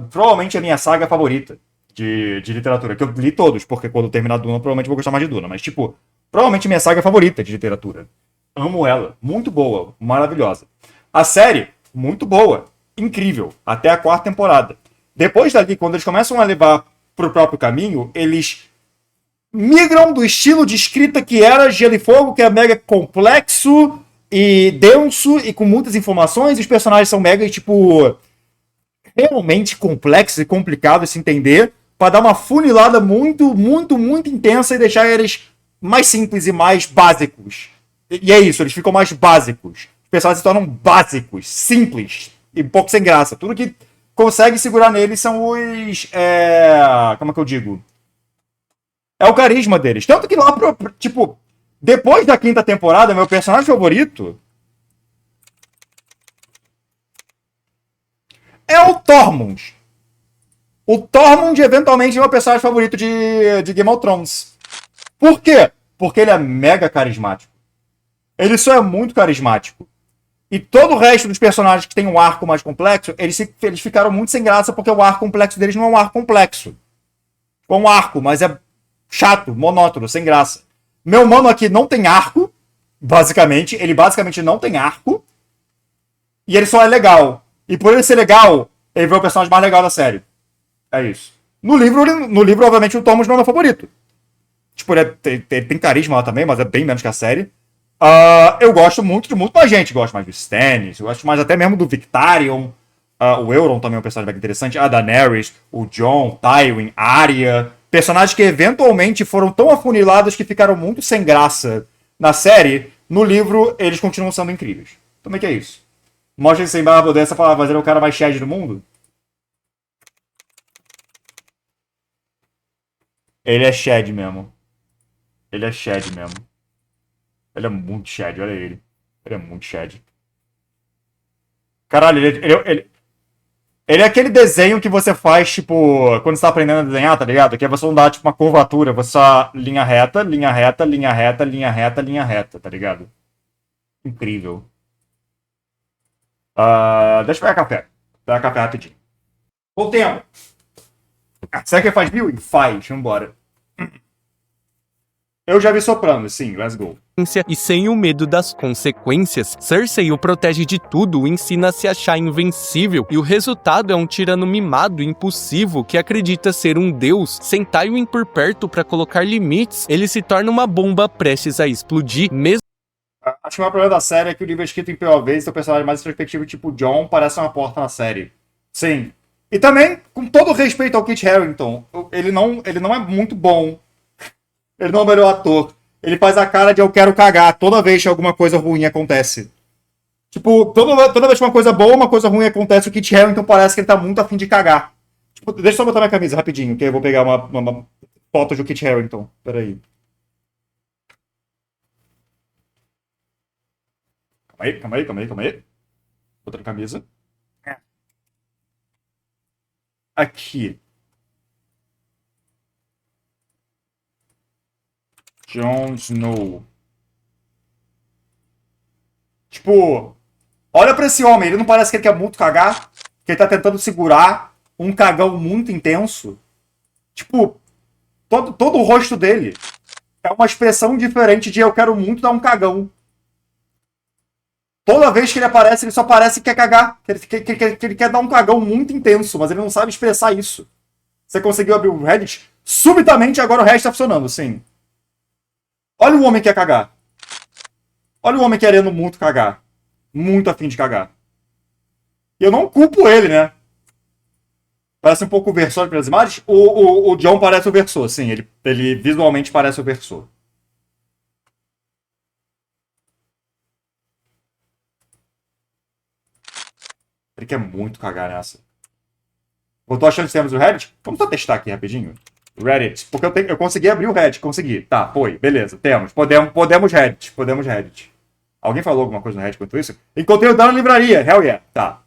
Provavelmente a minha saga favorita de literatura, que eu li todos, porque quando eu terminar Duna, provavelmente vou gostar mais de Duna, mas tipo, provavelmente minha saga favorita de literatura. Amo ela, muito boa, maravilhosa. A série, muito boa, incrível, até a 4ª temporada. Depois dali, quando eles começam a levar pro próprio caminho, eles migram do estilo de escrita que era Gelo e Fogo, que é mega complexo e denso e com muitas informações, e os personagens são mega, tipo, realmente complexos e complicados de se entender, para dar uma funilada muito, muito, muito intensa e deixar eles mais simples e mais básicos. E é isso, eles ficam mais básicos. Os personagens se tornam básicos, simples e um pouco sem graça. Tudo que consegue segurar neles são os... como é que eu digo? É o carisma deles. Tanto que lá, tipo, depois da 5ª temporada, meu personagem favorito é o Tormund. O Tormund, eventualmente, é o meu personagem favorito de Game of Thrones. Por quê? Porque ele é mega carismático. Ele só é muito carismático. E todo o resto dos personagens que tem um arco mais complexo, eles ficaram muito sem graça, porque o arco complexo deles não é um arco complexo. É um arco, mas é chato, monótono, sem graça. Meu mano aqui não tem arco, basicamente. Ele basicamente não tem arco. E ele só é legal. E por ele ser legal, ele vê o personagem mais legal da série. É isso. No livro, obviamente, o Thomas não é meu favorito. Tipo, ele tem carisma lá também, mas é bem menos que a série. Eu gosto muito de muito mais gente. Gosto mais do Stannis, eu gosto mais até mesmo do Victarion. O Euron também é um personagem bem interessante. A Daenerys, o Jon, Tywin, Arya. Personagens que eventualmente foram tão afunilados que ficaram muito sem graça na série. No livro, eles continuam sendo incríveis. Também que é isso. Mostra sem barba dessa pra fazer o cara mais shed do mundo. Ele é shed mesmo. Ele é shed mesmo. Ele é muito shed, olha ele. Ele é muito shed. Caralho, ele é aquele desenho que você faz, tipo, quando você tá aprendendo a desenhar, tá ligado? Que você não dá, tipo, uma curvatura, você só linha reta, linha reta, linha reta, linha reta, linha reta, tá ligado? Incrível. Deixa eu pegar café. Pegar café rapidinho. Voltemos. Será que ele faz viewing? Faz, vambora. Eu já vi Soprano, sim, let's go. E sem o medo das consequências, Cersei o protege de tudo, o ensina a se achar invencível, e o resultado é um tirano mimado e impulsivo que acredita ser um deus. Sem Tywin por perto para colocar limites, ele se torna uma bomba prestes a explodir, mesmo. Acho que o maior problema da série é que o livro é escrito em POV, seu personagem mais introspectivo, tipo Jon, parece uma porta na série. Sim. E também, com todo respeito ao Kit Harington, ele não é muito bom. Ele não é o melhor ator. Ele faz a cara de eu quero cagar toda vez que alguma coisa ruim acontece. Tipo, toda vez que uma coisa boa ou uma coisa ruim acontece, o Kit Harington parece que ele tá muito afim de cagar. Tipo, deixa eu só botar minha camisa rapidinho, que eu vou pegar uma foto do Kit Harington. Peraí. Calma aí. Outra camisa. Aqui. Jon Snow. Tipo, olha pra esse homem, ele não parece que ele quer muito cagar? Que ele tá tentando segurar um cagão muito intenso? Tipo, todo o rosto dele é uma expressão diferente de eu quero muito dar um cagão. Toda vez que ele aparece, ele só parece que quer cagar. Que ele quer dar um cagão muito intenso, mas ele não sabe expressar isso. Você conseguiu abrir o Reddit? Subitamente agora o Reddit tá funcionando, sim. Olha o homem que quer cagar. Olha o homem querendo muito cagar. Muito afim de cagar. E eu não culpo ele, né? Parece um pouco o Versor pelas imagens. O Jon parece o Versor, sim. Ele visualmente parece o Versor. Ele quer muito cagar nessa. Voltou achando que temos o Reddit? Vamos só testar aqui rapidinho. Reddit. Porque eu consegui abrir o Reddit. Consegui. Tá, foi. Beleza. Temos. Podemos Reddit. Alguém falou alguma coisa no Reddit quanto isso? Encontrei o Dano na livraria. Hell yeah. Tá.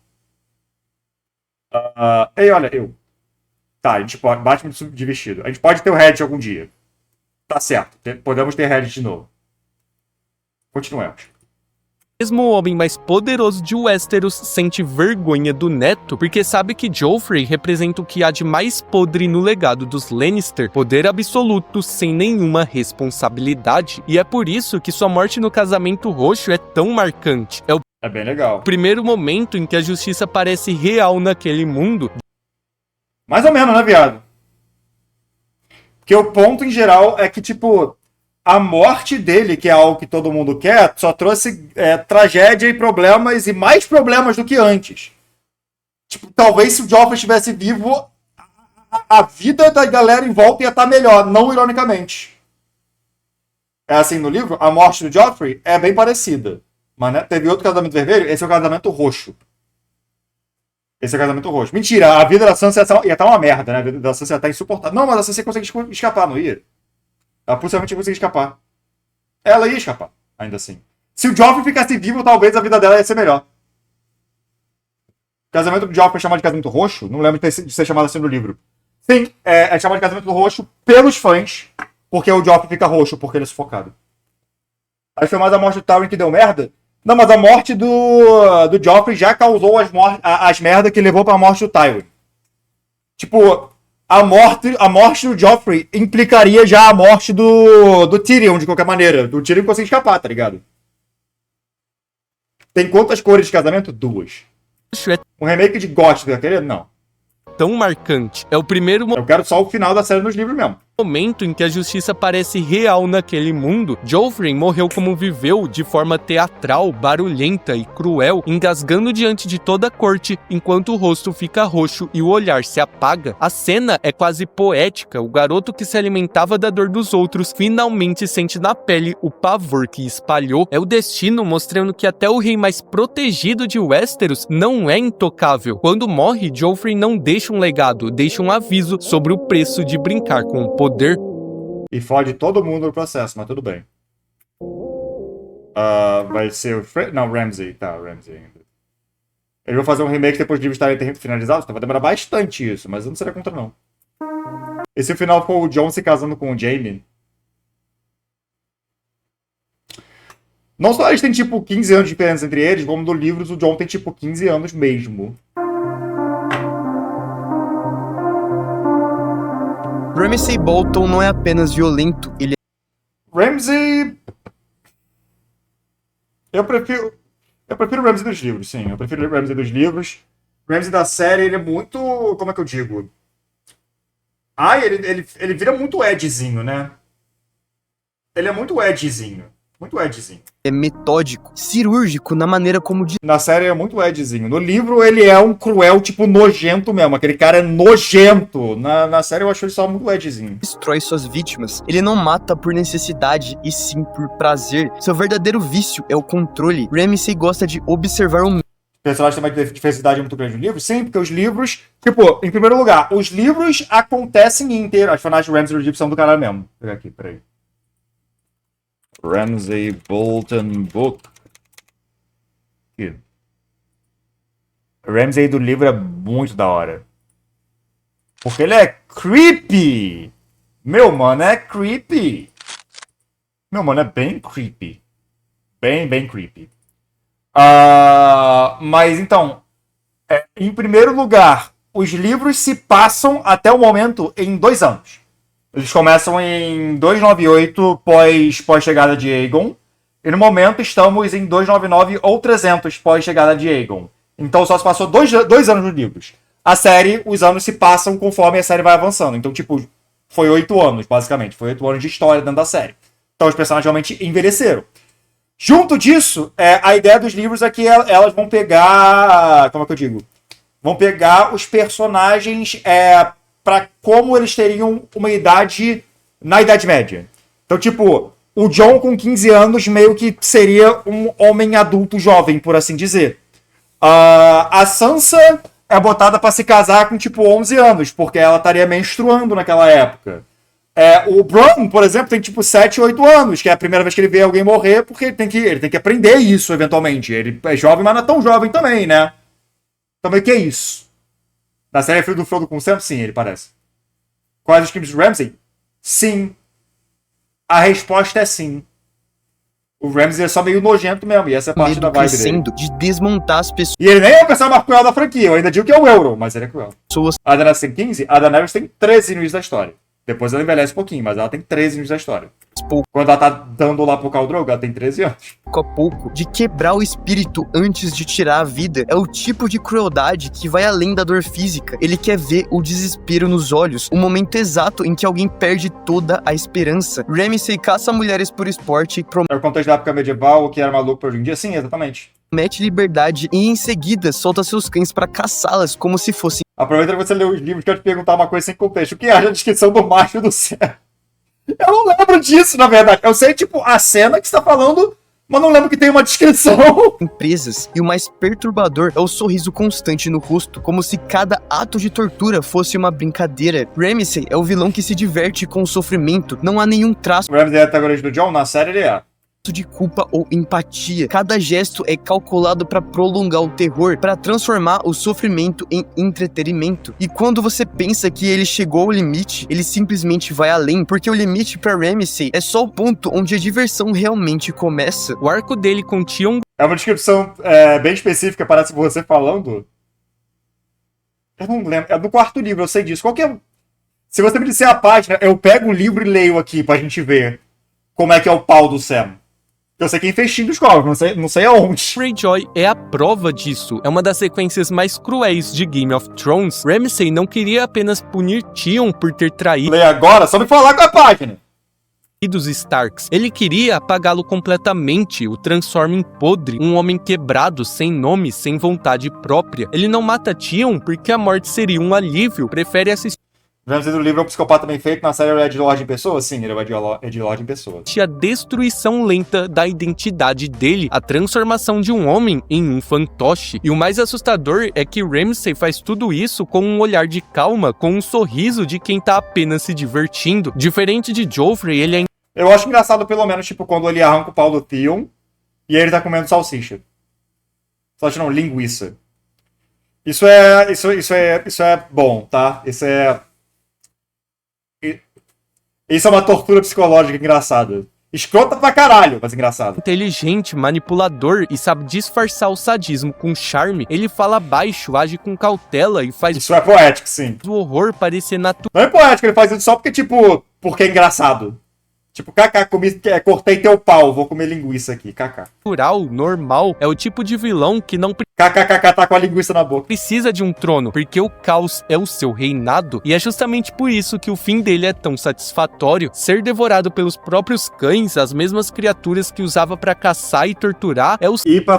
Ei, olha, eu. Tá, a gente pode. Batman de vestido. A gente pode ter o Reddit algum dia. Tá certo. Podemos ter Reddit de novo. Continuemos. Mesmo o homem mais poderoso de Westeros sente vergonha do neto, porque sabe que Joffrey representa o que há de mais podre no legado dos Lannister, poder absoluto sem nenhuma responsabilidade. E é por isso que sua morte no casamento roxo é tão marcante. É bem legal. Primeiro momento em que a justiça parece real naquele mundo. Mais ou menos, né, viado? Porque o ponto em geral é que, tipo, a morte dele, que é algo que todo mundo quer, só trouxe tragédia e problemas, e mais problemas do que antes. Tipo, talvez se o Joffrey estivesse vivo, a vida da galera em volta ia estar melhor, não ironicamente. É assim no livro, a morte do Joffrey é bem parecida. Mas, né, teve outro casamento vermelho, esse é o casamento roxo. Mentira, a vida da Sansa ia estar uma merda, né? A vida da Sansa ia estar insuportável. Não, mas a Sansa consegue escapar, não ia? Ela possivelmente ia conseguir escapar. Ela ia escapar, ainda assim. Se o Joffrey ficasse vivo, talvez a vida dela ia ser melhor. O casamento do Joffrey é chamado de casamento roxo? Não lembro de ser chamado assim no livro. Sim, é chamado de casamento roxo pelos fãs, porque o Joffrey fica roxo, porque ele é sufocado. Aí foi mais a morte do Tywin que deu merda? Não, mas a morte do Joffrey já causou as merdas que levou pra morte do Tywin. Tipo, a morte do Joffrey implicaria já a morte do Tyrion, de qualquer maneira. Do Tyrion conseguir escapar, tá ligado? Tem quantas cores de casamento? 2. Um remake de Ghost, tá querendo? Não. Tão marcante. É o primeiro Eu quero só o final da série nos livros mesmo. No momento em que a justiça parece real naquele mundo, Joffrey morreu como viveu, de forma teatral, barulhenta e cruel, engasgando diante de toda a corte, enquanto o rosto fica roxo e o olhar se apaga. A cena é quase poética. O garoto que se alimentava da dor dos outros finalmente sente na pele o pavor que espalhou. É o destino mostrando que até o rei mais protegido de Westeros não é intocável. Quando morre, Joffrey não deixa um legado, deixa um aviso sobre o preço de brincar com o poder. E fode todo mundo no processo, mas tudo bem. Vai ser o não, Ramsay. Tá, Ramsay ainda. Eles vão fazer um remake depois de livros estarem finalizados, então vai demorar bastante isso, mas eu não seria contra, não. E se o final for o Jon se casando com o Jaime? Não só eles têm, tipo, 15 anos de diferença entre eles, como no livro o Jon tem, tipo, 15 anos mesmo. Ramsay Bolton não é apenas violento, ele Ramsay... Eu prefiro o Ramsay dos livros, sim. Eu prefiro o Ramsay dos livros. O Ramsay da série, ele é muito... Como é que eu digo? Ele vira muito Edzinho, né? Ele é muito Edzinho. Muito Edzinho. é metódico, cirúrgico na maneira como Na série é muito Edzinho. No livro ele é um cruel, tipo, nojento mesmo. Aquele cara é nojento. Na série eu acho ele só muito Edzinho. destrói suas vítimas. Ele não mata por necessidade, e sim por prazer. Seu verdadeiro vício é o controle. Ramsay gosta de observar o O personagem tem uma diversidade muito grande no livro? Sim, porque os livros... Tipo, em primeiro lugar, os livros acontecem inteiro. As personagens de Ramsay do livro são do caralho mesmo. Vou pegar aqui, peraí. Ramsay Bolton Book. Aqui. Ramsay do livro é muito da hora. Porque ele é creepy. Meu mano é creepy. Meu mano é bem creepy. Bem creepy. Mas então, em primeiro lugar, os livros se passam até o momento em 2 anos. Eles começam em 298 pós chegada de Aegon. E no momento estamos em 299 ou 300 pós chegada de Aegon. Então só se passou 2 anos nos livros. A série, os anos se passam conforme a série vai avançando. Então, tipo, foi 8 anos, basicamente. Foi 8 anos de história dentro da série. Então os personagens realmente envelheceram. Junto disso, a ideia dos livros é que elas vão pegar... Como é que eu digo? Vão pegar os personagens para como eles teriam uma idade na Idade Média. Então, tipo, o Jon com 15 anos meio que seria um homem adulto jovem, por assim dizer. A Sansa é botada para se casar com, tipo, 11 anos, porque ela estaria menstruando naquela época. O Bronn, por exemplo, tem tipo 7, 8 anos, que é a primeira vez que ele vê alguém morrer, porque ele tem que aprender isso, eventualmente. Ele é jovem, mas não é tão jovem também, né? Também que é isso? Na série Filho do Frodo com o Sam? Sim, ele parece. Quais os crimes do Ramsay? Sim. A resposta é sim. O Ramsay é só meio nojento mesmo, e essa é parte medo da vibe crescendo dele. de desmontar as E ele nem é o personagem mais cruel da franquia, eu ainda digo que é o Euron, mas ele é cruel. pessoas A Daenerys tem 15, a Daenerys tem 13 no início da história. Depois ela envelhece um pouquinho, mas ela tem 13 anos da história. pouco Quando ela tá dando lá pro Khal Drogo, ela tem 13 anos. a pouco, de quebrar o espírito antes de tirar a vida. É o tipo de crueldade que vai além da dor física. Ele quer ver o desespero nos olhos, o momento exato em que alguém perde toda a esperança. Ramsay caça mulheres por esporte, Era o contexto da época medieval, o que era maluco pra hoje em dia? Sim, exatamente. promete liberdade e em seguida solta seus cães pra caçá-las como se fossem Aproveita que você leu os livros que eu te perguntar uma coisa sem contexto. O que acha a descrição do macho do céu? Eu não lembro disso, na verdade. Eu sei, tipo, a cena que você tá falando, mas não lembro que tem uma descrição. presas. E o mais perturbador é o sorriso constante no rosto, como se cada ato de tortura fosse uma brincadeira. Ramsay é o vilão que se diverte com o sofrimento. Não há nenhum traço O Ramsay é antagonista do Jon? Na série ele é. de culpa ou empatia. Cada gesto é calculado para prolongar o terror, para transformar o sofrimento em entretenimento. E quando você pensa que ele chegou ao limite, ele simplesmente vai além, porque o limite para Ramsay é só o ponto onde a diversão realmente começa. O arco dele com Tion É uma descrição bem específica, parece você falando. Eu não lembro. É do 4º livro, eu sei disso. Qual que é? Se você me disser a página, eu pego o livro e leio aqui pra gente ver como é que é o pau do Sam. Eu sei quem fez Shin dos Corvos, não sei aonde. Greyjoy é a prova disso. É uma das sequências mais cruéis de Game of Thrones. Ramsay não queria apenas punir Theon por ter traído Lê agora, só me falar com a página. dos Starks. Ele queria apagá-lo completamente, o transforma em podre, um homem quebrado, sem nome, sem vontade própria. Ele não mata Theon porque a morte seria um alívio, prefere assistir Ramsay do livro é um psicopata bem feito, na série ele é Ed Lord em pessoa? Sim, ele é Ed Lord em pessoa. a destruição lenta da identidade dele, a transformação de um homem em um fantoche. E o mais assustador é que Ramsay faz tudo isso com um olhar de calma, com um sorriso de quem tá apenas se divertindo. Diferente de Joffrey, ele é Eu acho engraçado, pelo menos, tipo, quando ele arranca o pau do Theon e aí ele tá comendo salsicha. Salsicha não, linguiça. Isso é bom, tá? Isso é uma tortura psicológica engraçada. Escrota pra caralho, mas engraçado. inteligente, manipulador e sabe disfarçar o sadismo com charme. Ele fala baixo, age com cautela e faz Isso é poético, sim. o horror parecer natural. Não é poético, ele faz isso só porque, tipo, porque é engraçado. Tipo, cortei teu pau, vou comer linguiça aqui, Normal, é o tipo de vilão que não KKKK tá com a linguiça na boca. precisa de um trono, porque o caos é o seu reinado, e é justamente por isso que o fim dele é tão satisfatório. Ser devorado pelos próprios cães, as mesmas criaturas que usava pra caçar e torturar, é o E pra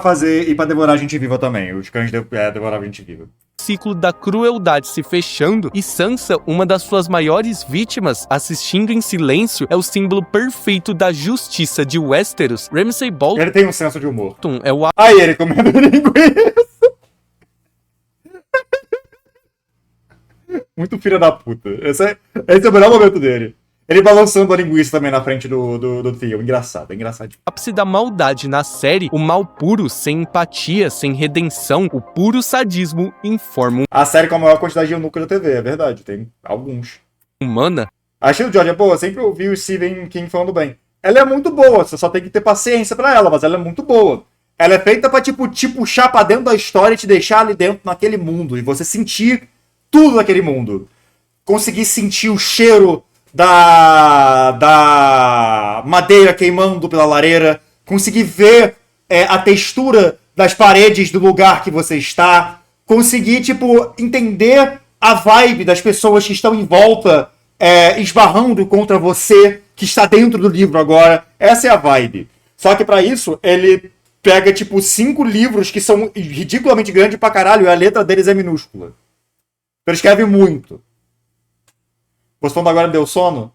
devorar gente viva também. Os cães devoravam gente viva. ciclo da crueldade se fechando, e Sansa, uma das suas maiores vítimas, assistindo em silêncio, é o símbolo perfeito da justiça de Westeros. Ramsay Bolton Ele tem um senso de humor. é o Aí ele comendo linguiça. Muito filho da puta. Esse é o melhor momento dele. Ele balançando a linguiça também na frente do Theo. Engraçado, é engraçado. ápice da maldade na série, o mal puro, sem empatia, sem redenção, o puro sadismo em forma A série com a maior quantidade de eunucos da TV, é verdade. Tem alguns. humana. A Sheila George é boa, sempre ouvi o Stephen King falando bem. Ela é muito boa, você só tem que ter paciência pra ela, mas ela é muito boa. Ela é feita pra, tipo, te puxar pra dentro da história e te deixar ali dentro naquele mundo. E você sentir tudo naquele mundo. Conseguir sentir o cheiro da madeira queimando pela lareira. Conseguir ver a textura das paredes do lugar que você está. Conseguir, tipo, entender a vibe das pessoas que estão em volta, esbarrando contra você, que está dentro do livro agora. Essa é a vibe. Só que pra isso, ele pega, tipo, 5 livros que são ridiculamente grandes pra caralho e a letra deles é minúscula. Ele escreve muito. Você falando agora deu sono?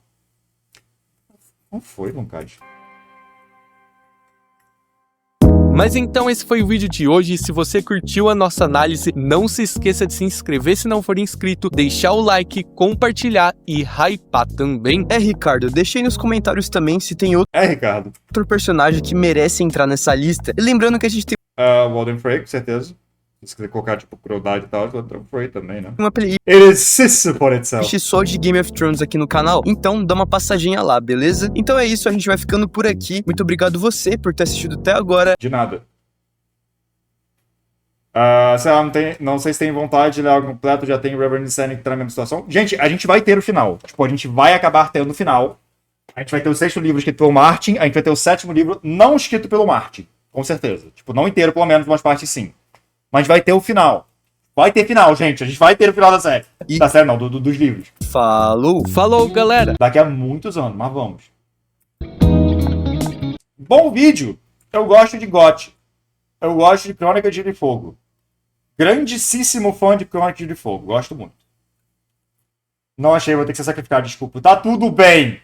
Não foi, Luncade. Mas então esse foi o vídeo de hoje. Se você curtiu a nossa análise, não se esqueça de se inscrever se não for inscrito, deixar o like, compartilhar e hypar também. Ricardo, deixa aí nos comentários também se tem Ricardo. outro personagem que merece entrar nessa lista. E lembrando que a gente tem Walden Frey, com certeza. Se quiser colocar, tipo, crueldade e tal, Walden Frey também, né? uma playlist It is for itself. só de Game of Thrones aqui no canal, então dá uma passadinha lá, beleza? Então é isso, a gente vai ficando por aqui. Muito obrigado você por ter assistido até agora. De nada. Sei lá, não sei se tem vontade de ler algo completo, já tem Reverend Sandy que tá na mesma situação. Gente, a gente vai ter o final. Tipo, a gente vai acabar tendo o final. A gente vai ter o 6º livro escrito pelo Martin, a gente vai ter o 7º livro não escrito pelo Martin. Com certeza. Tipo, não inteiro, pelo menos, umas partes sim. Mas vai ter o final. Vai ter final, gente. A gente vai ter o final da série. Da série não, dos livros. Falou, galera! Daqui a muitos anos, mas vamos. Bom vídeo. Eu gosto de GOT. Eu gosto de Crônica de Gelo e Fogo. Grandíssimo fã de Crônica de Gelo e Fogo. Gosto muito. Não achei, vou ter que ser sacrificado, desculpa. Tá tudo bem.